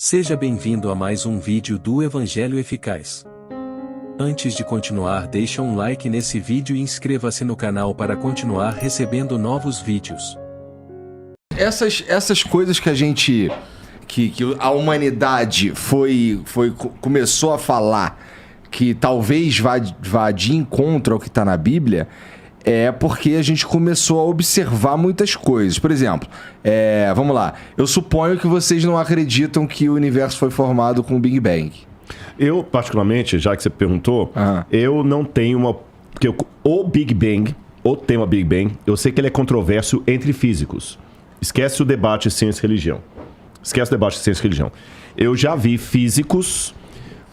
Seja bem-vindo a mais um vídeo do Evangelho Eficaz. Antes de continuar, deixa um like nesse vídeo e inscreva-se no canal para continuar recebendo novos vídeos. Essas coisas que a gente... que a humanidade começou a falar que talvez vá de encontro ao que está na Bíblia, é porque a gente começou a observar muitas coisas. Por exemplo, vamos lá, eu suponho que vocês não acreditam que o universo foi formado com o Big Bang. Eu, particularmente, já que você perguntou, eu não tenho uma... Porque o Big Bang, o tema Big Bang, eu sei que ele é controverso entre físicos. Esquece o debate ciência e religião. Esquece o debate ciência e religião. Eu já vi físicos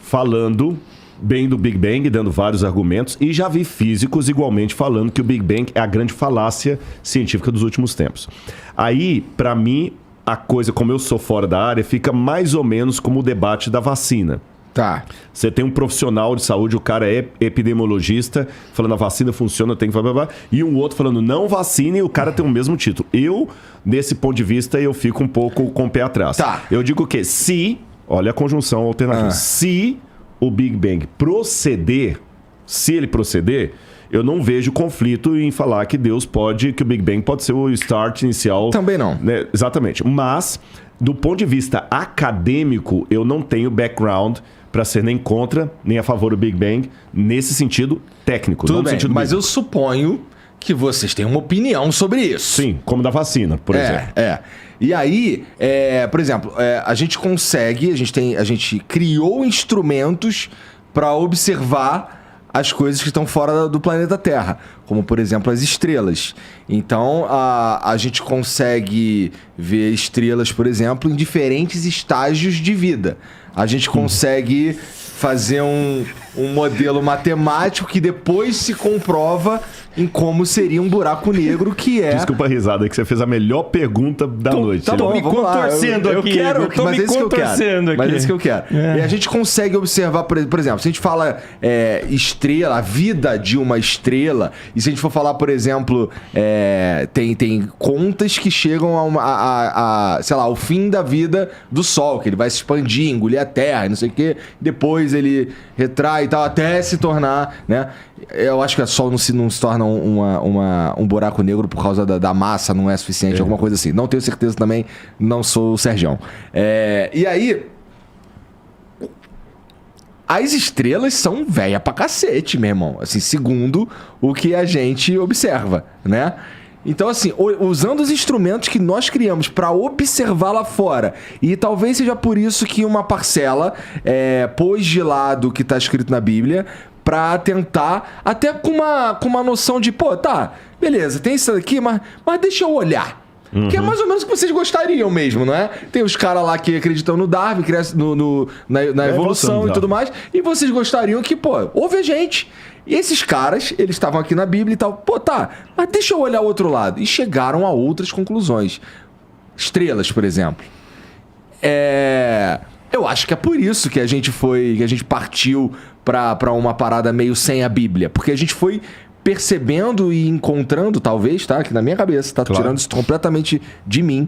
falando bem do Big Bang, dando vários argumentos, e já vi físicos igualmente falando que o Big Bang é a grande falácia científica dos últimos tempos. Aí, para mim, a coisa, como eu sou fora da área, fica mais ou menos como o debate da vacina. Tá. Você tem um profissional de saúde, o cara é epidemiologista, falando a vacina funciona, tem que... Blá, blá, blá, e um outro falando não vacina e o cara tem o mesmo título. Eu, nesse ponto de vista, eu fico um pouco com o pé atrás. Tá. Eu digo que se... Olha a conjunção alternativa. Se o Big Bang proceder, se ele proceder, eu não vejo conflito em falar que Deus pode... que o Big Bang pode ser o start inicial. Também não. Né? Exatamente. Mas, do ponto de vista acadêmico, eu não tenho background para ser nem contra, nem a favor do Big Bang, nesse sentido técnico. Tudo não bem, no sentido mas eu suponho que vocês têm uma opinião sobre isso. Sim, como da vacina, por exemplo. E aí, por exemplo, a gente consegue, a gente criou instrumentos para observar as coisas que estão fora do planeta Terra, como, por exemplo, as estrelas. Então, a gente consegue ver estrelas, por exemplo, em diferentes estágios de vida. A gente consegue fazer um modelo matemático que depois se comprova em como seria um buraco negro, que é... Desculpa a risada, que você fez a melhor pergunta da noite. Tá bom, me contorcendo aqui. Eu quero, mas é isso que eu quero. Mas é isso que eu quero. E a gente consegue observar, por exemplo, se a gente fala estrela, a vida de uma estrela, e se a gente for falar, por exemplo, tem contas que chegam sei lá, ao fim da vida do Sol, que ele vai se expandir, engolir a Terra, e não sei o quê, depois ele retrai e tal, até se tornar, né? Eu acho que o Sol não se torna um buraco negro por causa da massa, não é suficiente, alguma coisa assim. Não tenho certeza também, não sou o Sergião. E aí, as estrelas são velha pra cacete, meu irmão. Assim, segundo o que a gente observa, né? Então, assim, usando os instrumentos que nós criamos para observar lá fora, e talvez seja por isso que uma parcela pôs de lado o que está escrito na Bíblia, para tentar, até com uma noção de, pô, tá, beleza, tem isso aqui, mas deixa eu olhar. Que é mais ou menos o que vocês gostariam mesmo, não é? Tem os caras lá que acreditam no Darwin, na evolução e tudo mais, e vocês gostariam que, pô, ouve a gente. E esses caras, eles estavam aqui na Bíblia e tal, pô, tá, mas deixa eu olhar o outro lado. E chegaram a outras conclusões. Estrelas, por exemplo. Eu acho que é por isso que a gente partiu pra uma parada meio sem a Bíblia. Porque a gente foi percebendo e encontrando, talvez, tá? Que na minha cabeça, tá? Claro. Tirando isso completamente de mim.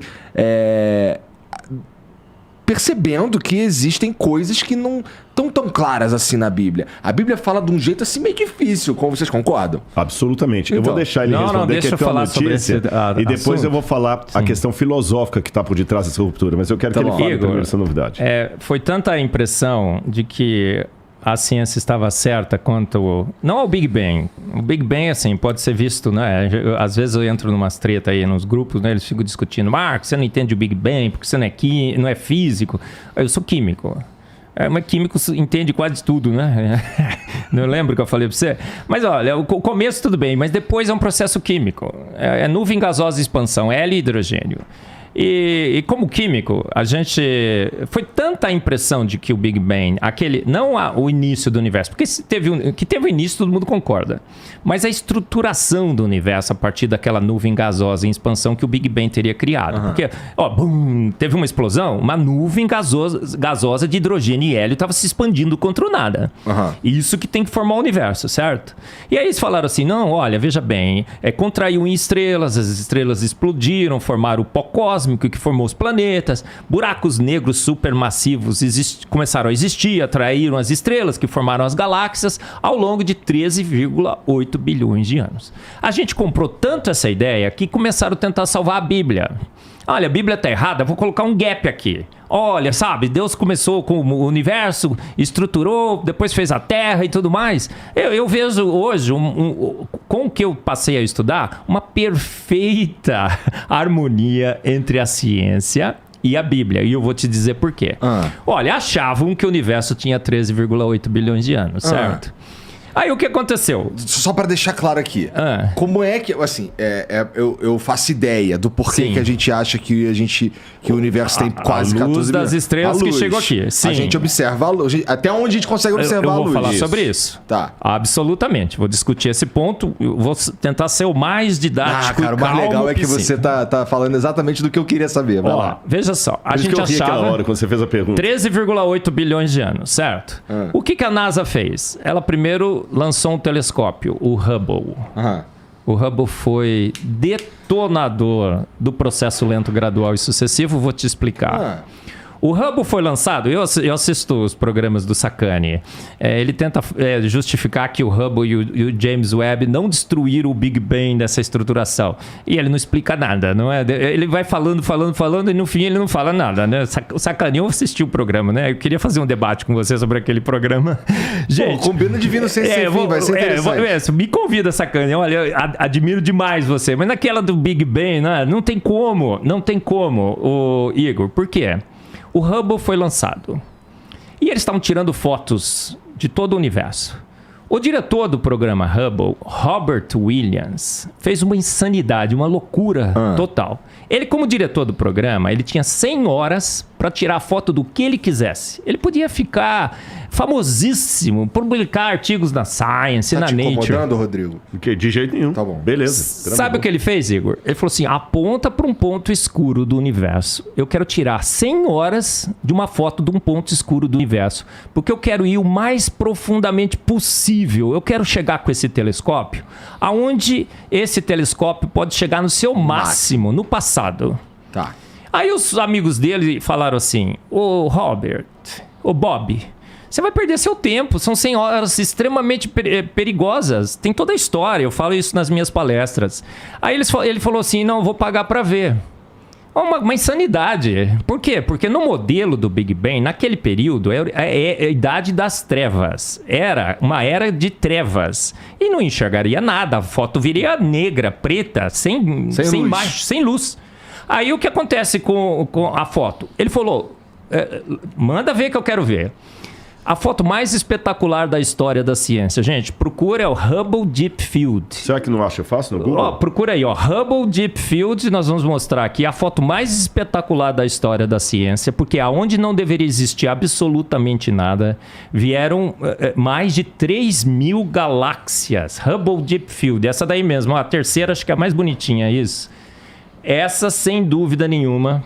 Percebendo que existem coisas que não estão tão claras assim na Bíblia. A Bíblia fala de um jeito assim meio difícil, como vocês concordam? Absolutamente. Eu vou deixar ele responder, que é uma notícia, e depois eu vou falar a questão filosófica que está por detrás dessa ruptura, mas eu quero que ele fale primeiro essa novidade. Foi tanta a impressão de que a ciência estava certa quanto... Não ao Big Bang. O Big Bang, assim, pode ser visto, né? Às vezes eu entro numas treta aí nos grupos, né? Eles ficam discutindo. Marcos, você não entende o Big Bang porque você não é físico. Eu sou químico. Mas químico entende quase tudo, né? Não lembro que eu falei para você. Mas olha, o começo tudo bem, mas depois é um processo químico. É nuvem gasosa de expansão, hélio e hidrogênio. E como químico, a gente... Foi tanta a impressão de que o Big Bang, não o início do universo, porque que teve o início, todo mundo concorda. Mas a estruturação do universo a partir daquela nuvem gasosa em expansão que o Big Bang teria criado. Porque, teve uma explosão, uma nuvem gasosa de hidrogênio e hélio estava se expandindo contra o nada. Isso que tem que formar o universo, certo? E aí eles falaram assim, não, olha, veja bem, contraiu em estrelas, as estrelas explodiram, formaram o pó cósmico, cósmico que formou os planetas. Buracos negros supermassivos começaram a existir, atraíram as estrelas que formaram as galáxias ao longo de 13,8 bilhões de anos. A gente comprou tanto essa ideia que começaram a tentar salvar a Bíblia. Olha, a Bíblia está errada, vou colocar um gap aqui. Olha, sabe, Deus começou com o universo, estruturou, depois fez a Terra e tudo mais. Eu vejo hoje, com o que eu passei a estudar, uma perfeita harmonia entre a ciência e a Bíblia. E eu vou te dizer por quê. Olha, achavam que o universo tinha 13,8 bilhões de anos, certo? Aí o que aconteceu? Só pra deixar claro aqui. Como é que... Assim, eu faço ideia do porquê que a gente acha que o universo tem quase 14 bilhões. A luz das estrelas que chegou aqui. Sim. A gente observa a luz. Até onde a gente consegue observar a luz. Eu vou falar sobre isso. Tá. Absolutamente. Vou discutir esse ponto. Eu vou tentar ser o mais didático. Cara, o mais legal é que você tá falando exatamente do que eu queria saber. Vai lá. Veja só. A gente eu ri achava... aquela hora quando você fez a pergunta. 13,8 bilhões de anos, certo? O que a NASA fez? Ela primeiro lançou um telescópio, o Hubble. O Hubble foi detonador do processo lento, gradual e sucessivo. Vou te explicar. O Hubble foi lançado, eu assisto os programas do Sacani. Ele tenta justificar que o Hubble e o James Webb não destruíram o Big Bang dessa estruturação. E ele não explica nada, não é? Ele vai falando e no fim ele não fala nada, né? O Sacani, eu assisti o programa, né? Eu queria fazer um debate com você sobre aquele programa. Gente, combina Divino sem fim, vai ser interessante. Me convida, Sacani. Olha, eu admiro demais você. Mas naquela do Big Bang, né? Não tem como, o Igor. Por quê? O Hubble foi lançado e eles estavam tirando fotos de todo o universo. O diretor do programa Hubble, Robert Williams, fez uma insanidade, uma loucura total. Ele, como diretor do programa, ele tinha 100 horas para tirar foto do que ele quisesse. Ele podia ficar famosíssimo, publicar artigos na Science, na Nature. Tá te incomodando, Rodrigo? De jeito nenhum. Tá bom. Beleza. Sabe o que ele fez, Igor? Ele falou assim, aponta para um ponto escuro do universo. Eu quero tirar 100 horas de uma foto de um ponto escuro do universo, porque eu quero ir o mais profundamente possível. Eu quero chegar com esse telescópio aonde esse telescópio pode chegar no seu máximo, no passado. Tá. Aí os amigos dele falaram assim, ô Robert, ô Bob, você vai perder seu tempo, são 100 horas extremamente perigosas, tem toda a história, eu falo isso nas minhas palestras. Aí ele falou assim, não, vou pagar para ver. Uma insanidade. Por quê? Porque no modelo do Big Bang, naquele período, é a idade das trevas. Era uma era de trevas. E não enxergaria nada. A foto viria negra, preta, sem imagem, sem luz. Aí o que acontece com a foto? Ele falou, manda ver que eu quero ver. A foto mais espetacular da história da ciência. Gente, procura o Hubble Deep Field. Será que não acha fácil no Google? Procura aí, Hubble Deep Field. Nós vamos mostrar aqui a foto mais espetacular da história da ciência, porque aonde não deveria existir absolutamente nada, vieram mais de 3.000 galáxias. Hubble Deep Field, essa daí mesmo. A terceira, acho que é a mais bonitinha, isso. Essa, sem dúvida nenhuma,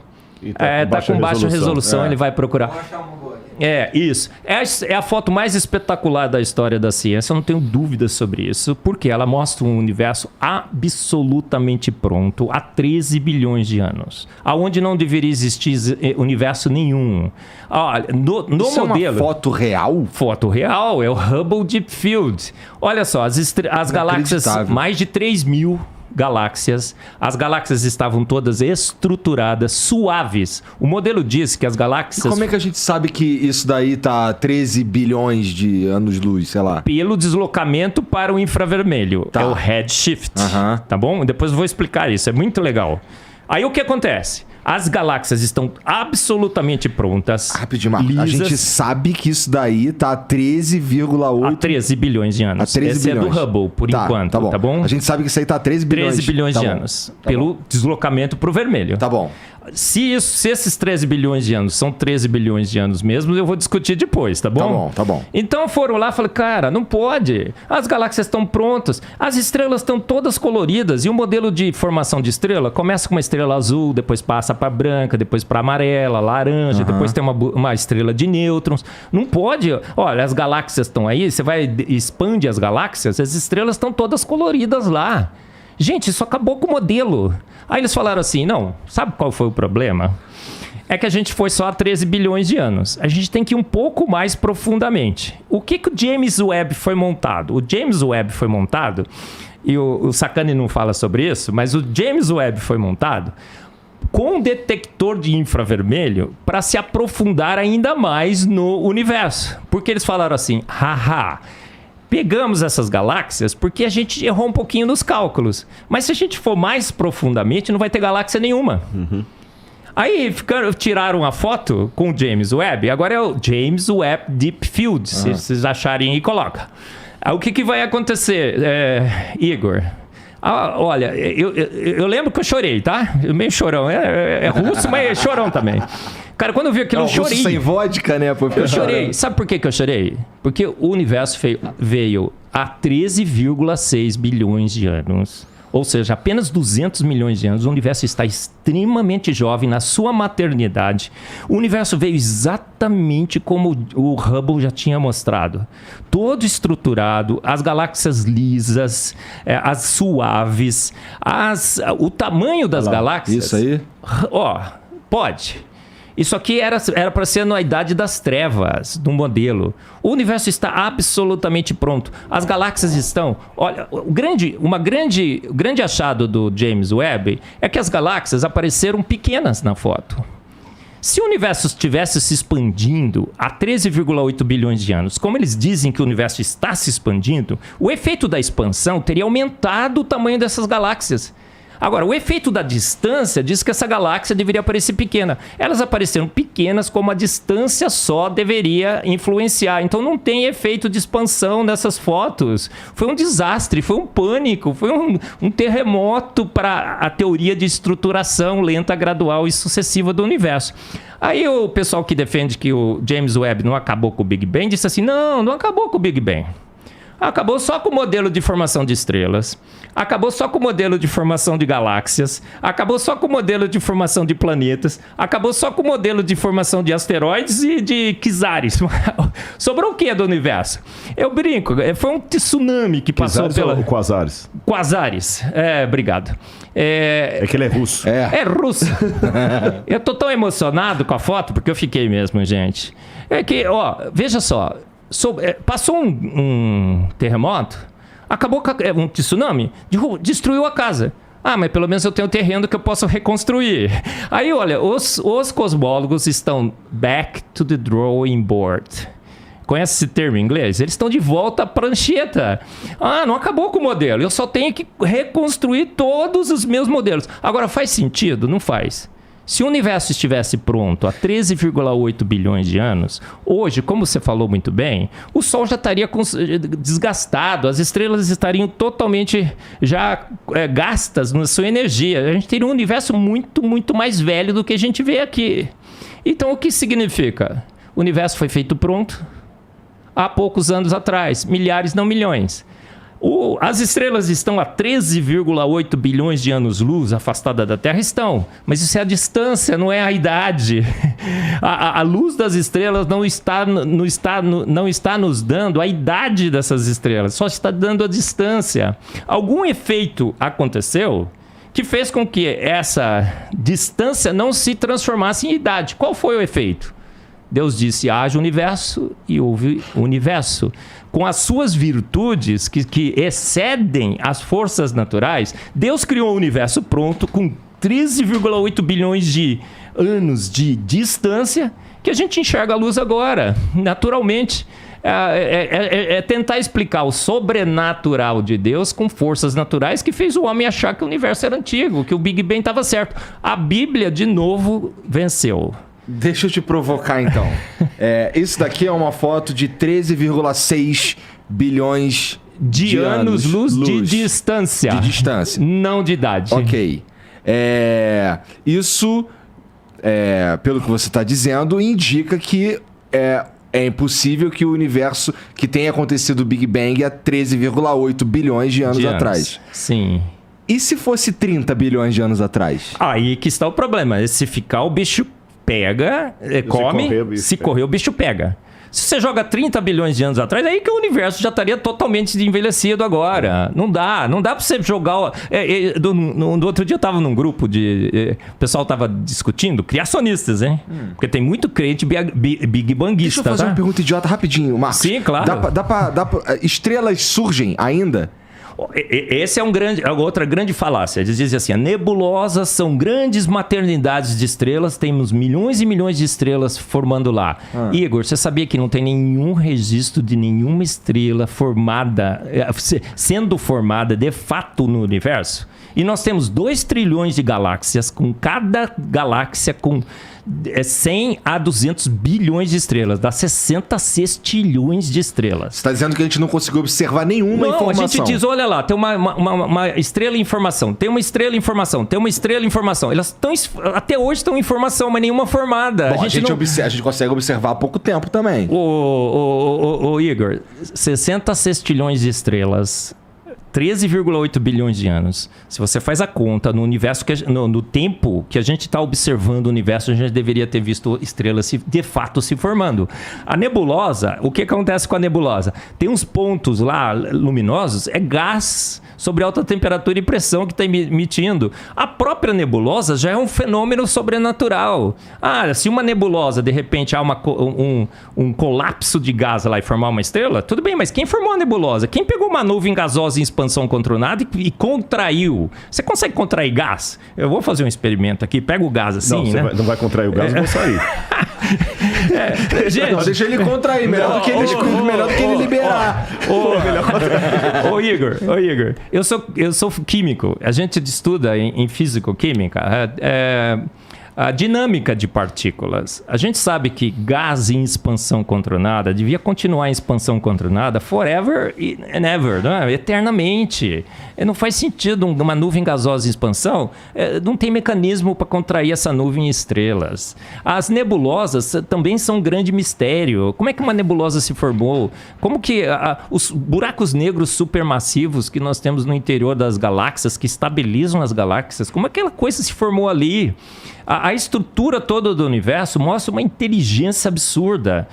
tá com baixa resolução. Ele vai procurar. Vou achar uma boa. Isso. É a foto mais espetacular da história da ciência, eu não tenho dúvidas sobre isso, porque ela mostra um universo absolutamente pronto há 13 bilhões de anos, aonde não deveria existir universo nenhum. Olha, no isso modelo... é uma foto real? Foto real, é o Hubble Deep Field. Olha só, as galáxias, mais de 3.000 galáxias. As galáxias estavam todas estruturadas, suaves. O modelo diz que as galáxias... E como é que a gente sabe que isso daí tá 13 bilhões de anos-luz, sei lá? Pelo deslocamento para o infravermelho. Tá. É o redshift. Tá bom? Depois eu vou explicar isso. É muito legal. Aí o que acontece? As galáxias estão absolutamente prontas. Rapidinho, Marcos. A gente sabe que isso daí tá a 13,8... A 13 bilhões de anos. A 13 Esse bilhões. É do Hubble, por enquanto. Tá bom. A gente sabe que isso aí tá a 13 bilhões. 13 bilhões de anos. Pelo deslocamento para o vermelho. Tá bom. Se esses 13 bilhões de anos são 13 bilhões de anos mesmo, eu vou discutir depois, tá bom? Tá bom. Então foram lá e falaram, cara, não pode. As galáxias estão prontas, as estrelas estão todas coloridas e o modelo de formação de estrela começa com uma estrela azul, depois passa para branca, depois para amarela, laranja, depois tem uma estrela de nêutrons. Não pode. Olha, as galáxias estão aí, você vai expande as galáxias, as estrelas estão todas coloridas lá. Gente, isso acabou com o modelo. Aí eles falaram assim, não, sabe qual foi o problema? É que a gente foi só há 13 bilhões de anos. A gente tem que ir um pouco mais profundamente. O que o James Webb foi montado? O James Webb foi montado, e o Sacani não fala sobre isso, mas o James Webb foi montado com um detector de infravermelho para se aprofundar ainda mais no universo. Porque eles falaram assim, haha, pegamos essas galáxias porque a gente errou um pouquinho nos cálculos. Mas se a gente for mais profundamente, não vai ter galáxia nenhuma. Aí tiraram a foto com o James Webb. Agora é o James Webb Deep Field. Se vocês acharem aí, coloca. O que vai acontecer, Igor? Olha, eu lembro que eu chorei, tá? Meio chorão. É russo, mas é chorão também. Cara, quando eu vi aquilo, eu chorei. Sem vodka, né? Eu chorei. Sabe por que eu chorei? Porque o universo veio há 13,6 bilhões de anos. Ou seja, apenas 200 milhões de anos. O universo está extremamente jovem na sua maternidade. O universo veio exatamente como o Hubble já tinha mostrado. Todo estruturado, as galáxias lisas, as suaves, o tamanho das galáxias... Isso aí? Pode. Isso aqui era para ser na Idade das Trevas, do modelo. O universo está absolutamente pronto. As galáxias estão... Olha, o grande achado do James Webb é que as galáxias apareceram pequenas na foto. Se o universo estivesse se expandindo há 13,8 bilhões de anos, como eles dizem que o universo está se expandindo, o efeito da expansão teria aumentado o tamanho dessas galáxias. Agora, o efeito da distância diz que essa galáxia deveria aparecer pequena. Elas apareceram pequenas como a distância só deveria influenciar. Então não tem efeito de expansão nessas fotos. Foi um desastre, foi um pânico, foi um terremoto para a teoria de estruturação lenta, gradual e sucessiva do universo. Aí o pessoal que defende que o James Webb não acabou com o Big Bang disse assim, não acabou com o Big Bang. Acabou só com o modelo de formação de estrelas, acabou só com o modelo de formação de galáxias, acabou só com o modelo de formação de planetas, acabou só com o modelo de formação de asteroides e de quizares. Sobrou o que do universo? Eu brinco, foi um tsunami que passou pela... Quasares? Quasares, obrigado. É que ele é russo. É russo. Eu tô tão emocionado com a foto, porque eu fiquei mesmo, gente. É que, veja só... Passou um terremoto, acabou um tsunami, destruiu a casa. Mas pelo menos eu tenho um terreno que eu posso reconstruir. Aí, olha, os cosmólogos estão back to the drawing board. Conhece esse termo em inglês? Eles estão de volta à prancheta. Não acabou com o modelo. Eu só tenho que reconstruir todos os meus modelos. Agora, faz sentido? Não faz. Se o universo estivesse pronto há 13,8 bilhões de anos, hoje, como você falou muito bem, o Sol já estaria desgastado, as estrelas estariam totalmente já gastas na sua energia. A gente teria um universo muito, muito mais velho do que a gente vê aqui. Então, o que significa? O universo foi feito pronto há poucos anos atrás, milhares, não milhões. As estrelas estão a 13,8 bilhões de anos-luz afastadas da Terra? Estão, mas isso é a distância, não é a idade. A luz das estrelas não está nos dando a idade dessas estrelas, só está dando a distância. Algum efeito aconteceu que fez com que essa distância não se transformasse em idade. Qual foi o efeito? Deus disse, haja universo, e houve universo. Com as suas virtudes que excedem as forças naturais, Deus criou um universo pronto com 13,8 bilhões de anos de distância que a gente enxerga a luz agora, naturalmente. É tentar explicar o sobrenatural de Deus com forças naturais que fez o homem achar que o universo era antigo, que o Big Bang estava certo. A Bíblia, de novo, venceu. Deixa eu te provocar, então. Isso daqui é uma foto de 13,6 bilhões de anos-luz de distância. De distância. Não de idade. Ok. Isso, pelo que você está dizendo, indica que é impossível que o universo que tenha acontecido o Big Bang há 13,8 bilhões de anos atrás. Sim. E se fosse 30 bilhões de anos atrás? Aí que está o problema. Se ficar, o bicho pega, come. Se correr, o bicho pega. Se você joga 30 bilhões de anos atrás, aí que o universo já estaria totalmente envelhecido agora. Não dá pra você jogar... No outro dia eu tava num grupo de... o pessoal tava discutindo, criacionistas, hein? Porque tem muito crente big banguista. Deixa eu fazer uma pergunta idiota rapidinho, Marcos. Sim, claro. Estrelas surgem ainda? Esse é outra grande falácia. Eles dizem assim, nebulosas são grandes maternidades de estrelas, temos milhões e milhões de estrelas formando lá. Igor, você sabia que não tem nenhum registro de nenhuma estrela sendo formada de fato no universo? E nós temos 2 trilhões de galáxias, com cada galáxia com 100 a 200 bilhões de estrelas. Dá 60 sextilhões de estrelas. Você está dizendo que a gente não conseguiu observar nenhuma informação. A gente diz, olha lá, tem uma estrela em formação, tem uma estrela em formação, tem uma estrela em formação. Elas até hoje estão em formação, mas nenhuma formada. Bom, a gente consegue observar há pouco tempo também. Ô Igor, 60 sextilhões de estrelas... 13,8 bilhões de anos. Se você faz a conta no universo, no tempo que a gente está observando o universo, a gente deveria ter visto estrelas de fato se formando. A nebulosa, o que acontece com a nebulosa? Tem uns pontos lá luminosos, é gás sobre alta temperatura e pressão que está emitindo. A própria nebulosa já é um fenômeno sobrenatural. Se uma nebulosa, de repente, há um colapso de gás lá e formar uma estrela, tudo bem, mas quem formou a nebulosa? Quem pegou uma nuvem gasosa em expansão controlada e contraiu? Você consegue contrair gás? Eu vou fazer um experimento aqui, pega o gás assim, não, né? Não vai contrair o gás, eu vou sair. Gente, deixa ele contrair, melhor do que ele liberar. Ô Igor, eu sou químico. A gente estuda em físico-química a dinâmica de partículas. A gente sabe que gás em expansão controlada devia continuar em expansão controlada forever and ever, não é? Eternamente. Não faz sentido uma nuvem gasosa em expansão, não tem mecanismo para contrair essa nuvem em estrelas. As nebulosas também são um grande mistério. Como é que uma nebulosa se formou? Como que os buracos negros supermassivos que nós temos no interior das galáxias, que estabilizam as galáxias, como aquela coisa se formou ali? A estrutura toda do universo mostra uma inteligência absurda.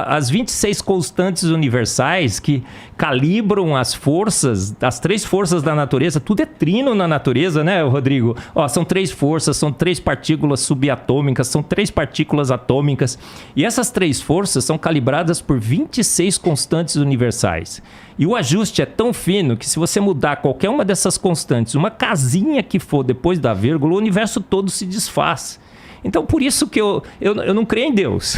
As 26 constantes universais que calibram as forças, as 3 forças da natureza, tudo é trino na natureza, né, Rodrigo? São 3 forças, são 3 partículas subatômicas, são 3 partículas atômicas. E essas 3 forças são calibradas por 26 constantes universais. E o ajuste é tão fino que se você mudar qualquer uma dessas constantes, uma casinha que for depois da vírgula, o universo todo se desfaz. Então, por isso que eu não creio em Deus.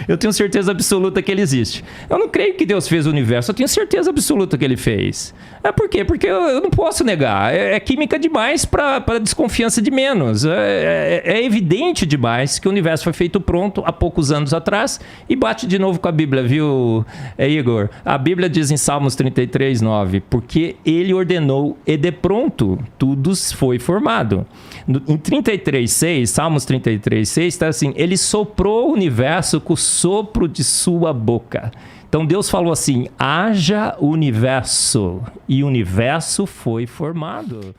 Eu tenho certeza absoluta que ele existe. Eu não creio que Deus fez o universo, eu tenho certeza absoluta que ele fez. Por quê? Porque eu não posso negar. É química demais para desconfiança de menos. É evidente demais que o universo foi feito pronto há poucos anos atrás e bate de novo com a Bíblia, viu, Igor? A Bíblia diz em Salmos 33:9, porque ele ordenou e de pronto tudo foi formado. Em 33:6, Salmos 33:6 está assim, ele soprou o universo com o sopro de sua boca. Então Deus falou assim, haja universo, e o universo foi formado.